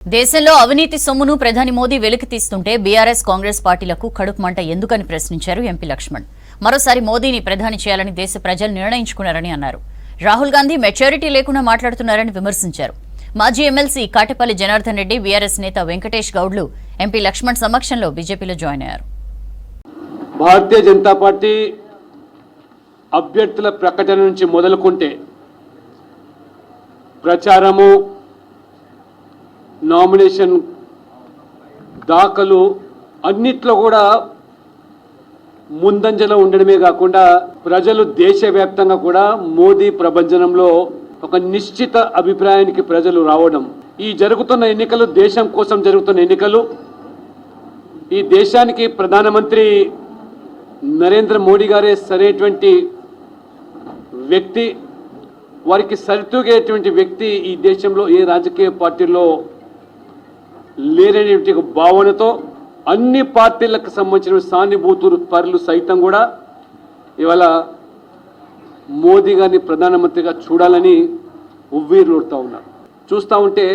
దేశంలో అవినీతి సొమ్మును ప్రధాని మోదీ వెలికి తీస్తుంటే బీఆర్ఎస్ కాంగ్రెస్ పార్టీలకు కడుపు మంట ఎందుకని ప్రశ్నించారు ఎంపీ లక్ష్మణ్. మరోసారి మోదీని ప్రధాని చేయాలని దేశ ప్రజలు నిర్ణయించుకున్నారని అన్నారు. రాహుల్ గాంధీ మెచ్యూరిటీ లేకుండా మాట్లాడుతున్నారని విమర్శించారు. మాజీ ఎమ్మెల్సీ కాటేపల్లి జనార్దన్ రెడ్డి, బీఆర్ఎస్ నేత వెంకటేష్ గౌడ్లు ఎంపీ లక్ష్మణ్ సమక్షంలో బీజేపీలో జాయిన్ అయ్యారు. భారతీయ జనతా పార్టీ అభ్యర్థుల ప్రకటన నుంచి మొదలుకుంటే ప్రచారము, నామినేషన్ దాఖలు అన్నిట్లో కూడా ముందంజలో ఉండడమే కాకుండా ప్రజలు దేశవ్యాప్తంగా కూడా మోదీ ప్రభంజనంలో ఒక నిశ్చిత అభిప్రాయానికి ప్రజలు రావడం. ఈ జరుగుతున్న ఎన్నికలు దేశం కోసం జరుగుతున్న ఎన్నికలు. ఈ దేశానికి ప్రధానమంత్రి నరేంద్ర మోడీ గారే సరైనటువంటి వ్యక్తి, వారికి సరితూగేటువంటి వ్యక్తి ఈ దేశంలో ఏ రాజకీయ పార్టీలో లేనటువంటి భావనతో అన్ని పార్టీలకు సంబంధించిన సానుభూతులు పరులు సైతం కూడా ఇవాళ మోదీ గారిని ప్రధానమంత్రిగా చూడాలని ఉవ్విర్లూడుతూ ఉన్నారు. చూస్తూ ఉంటే